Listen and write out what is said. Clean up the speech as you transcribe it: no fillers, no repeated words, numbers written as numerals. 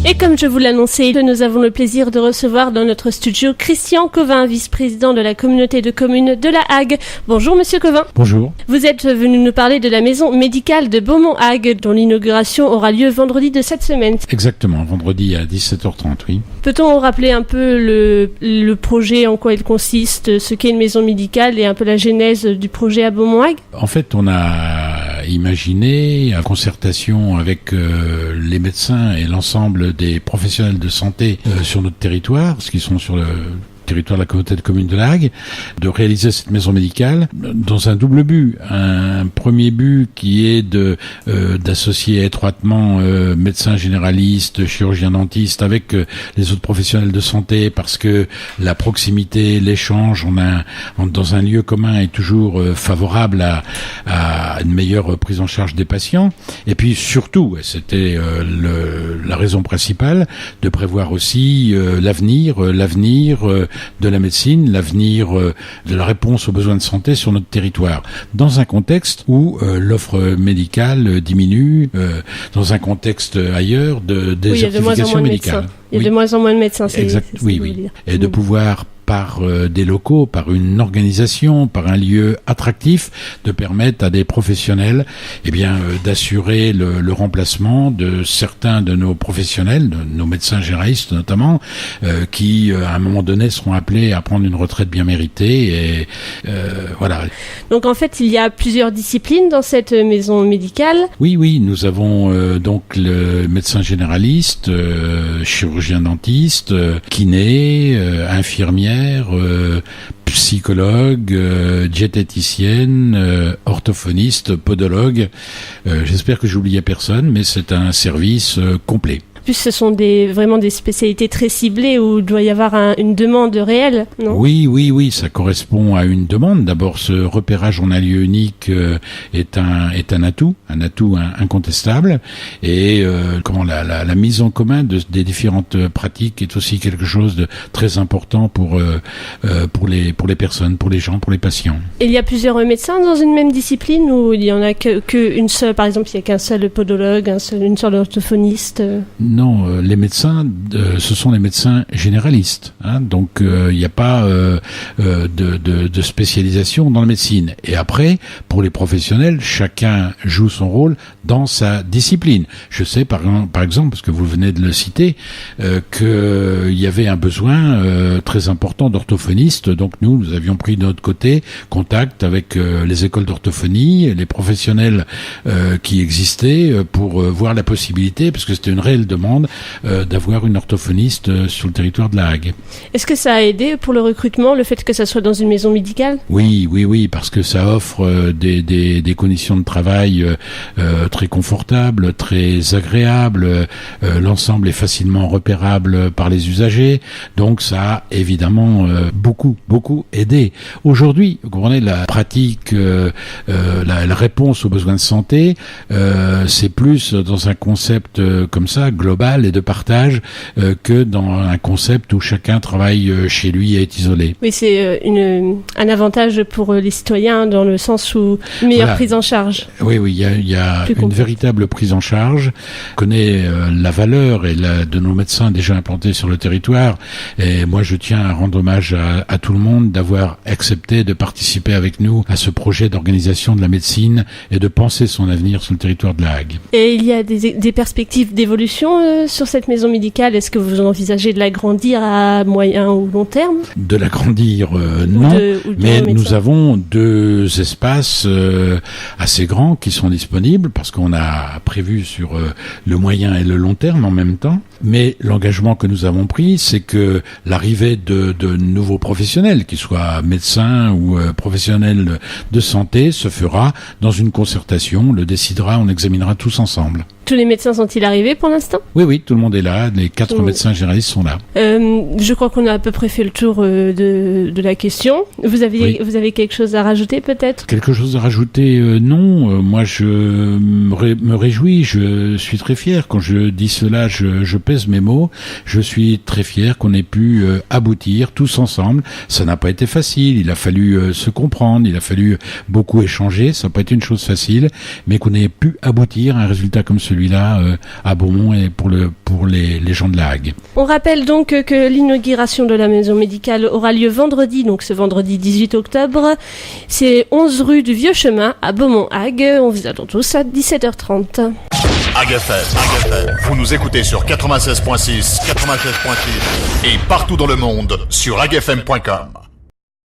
Et comme je vous l'annonçais, nous avons le plaisir de recevoir dans notre studio Christian Covin, vice-président de la communauté de communes de la Hague. Bonjour Monsieur Covin. Bonjour. Vous êtes venu nous parler de la maison médicale de Beaumont-Hague, dont l'inauguration aura lieu vendredi de cette semaine. Exactement, vendredi à 17h30, oui. Peut-on rappeler un peu le projet, en quoi il consiste, ce qu'est une maison médicale et un peu la genèse du projet à Beaumont-Hague ? En fait, on a imaginé, en concertation avec les médecins et l'ensemble des professionnels de santé sur notre territoire, parce qu'ils sont sur le territoire de la communauté de communes de la Hague, de réaliser cette maison médicale dans un double but. Un premier but qui est d'associer étroitement médecins généralistes, chirurgiens dentistes avec les autres professionnels de santé, parce que la proximité, l'échange, dans un lieu commun est toujours favorable à une meilleure prise en charge des patients. Et puis surtout, et c'était la raison principale, de prévoir aussi l'avenir de la médecine, l'avenir de la réponse aux besoins de santé sur notre territoire, dans un contexte où l'offre médicale diminue, dans un contexte ailleurs de désertification médicale. Il y a de moins en moins de médecins, c'est exact. ce Oui. Dire. Et de pouvoir, par des locaux, par une organisation, par un lieu attractif, de permettre à des professionnels d'assurer le remplacement de certains de nos professionnels, de nos médecins généralistes notamment, qui à un moment donné seront appelés à prendre une retraite bien méritée. Et voilà. Donc en fait, il y a plusieurs disciplines dans cette maison médicale. Oui, nous avons donc le médecin généraliste, chirurgien dentiste, kiné, infirmière, psychologue, diététicienne, orthophoniste, podologue. J'espère que j'oubliais personne, mais c'est un service complet. Plus, ce sont vraiment des spécialités très ciblées où il doit y avoir une demande réelle, non ? Oui, ça correspond à une demande. D'abord, ce repérage en un lieu unique est un atout incontestable. Et la mise en commun des différentes pratiques est aussi quelque chose de très important pour les personnes, pour les gens, pour les patients. Et il y a plusieurs médecins dans une même discipline ou il y en a qu'une seule, par exemple, il n'y a qu'un seul podologue, une seule orthophoniste Non, les médecins, ce sont les médecins généralistes. Donc, il n'y a pas de spécialisation dans la médecine. Et après, pour les professionnels, chacun joue son rôle dans sa discipline. Je sais, par exemple, parce que vous venez de le citer, qu'il y avait un besoin très important d'orthophonistes. Donc, nous avions pris de notre côté contact avec les écoles d'orthophonie, les professionnels qui existaient pour voir la possibilité, parce que c'était une réelle demande, d'avoir une orthophoniste sur le territoire de la Hague. Est-ce que ça a aidé pour le recrutement, le fait que ça soit dans une maison médicale ? Oui, parce que ça offre des conditions de travail très confortables, très agréables. L'ensemble est facilement repérable par les usagers. Donc ça a évidemment beaucoup aidé. Aujourd'hui, vous comprenez, la pratique, la réponse aux besoins de santé, c'est plus dans un concept comme ça, global et de partage, que dans un concept où chacun travaille chez lui et est isolé. Oui, c'est un avantage pour les citoyens dans le sens où une meilleure prise en charge. Oui, il y a une véritable prise en charge. On connaît la valeur de nos médecins déjà implantés sur le territoire. Et moi, je tiens à rendre hommage à tout le monde d'avoir accepté de participer avec nous à ce projet d'organisation de la médecine et de penser son avenir sur le territoire de la Hague. Et il y a des perspectives d'évolution sur cette maison médicale. Est-ce que vous envisagez de l'agrandir à moyen ou long terme ? De l'agrandir, non. Mais nous avons 2 espaces assez grands qui sont disponibles parce qu'on a prévu sur le moyen et le long terme en même temps. Mais l'engagement que nous avons pris, c'est que l'arrivée de nouveaux professionnels, qu'ils soient médecins ou professionnels de santé, se fera dans une concertation. On le décidera, on examinera tous ensemble. Tous les médecins sont-ils arrivés pour l'instant ? Oui, tout le monde est là. Les 4 médecins généralistes sont là. Je crois qu'on a à peu près fait le tour de la question. Vous avez quelque chose à rajouter peut-être ? Quelque chose à rajouter ? Non. Moi, je me réjouis. Je suis très fier. Quand je dis cela, je pèse mes mots. Je suis très fier qu'on ait pu aboutir tous ensemble. Ça n'a pas été facile. Il a fallu se comprendre. Il a fallu beaucoup échanger. Ça n'a pas été une chose facile. Mais qu'on ait pu aboutir à un résultat comme celui celui-là à Beaumont et pour les gens de la Hague. On rappelle donc que l'inauguration de la maison médicale aura lieu vendredi, donc ce vendredi 18 octobre. C'est 11 rue du Vieux Chemin à Beaumont-Hague. On vous attend tous à 17h30. Hague FM. Vous nous écoutez sur 96.6 et partout dans le monde sur hagefm.com.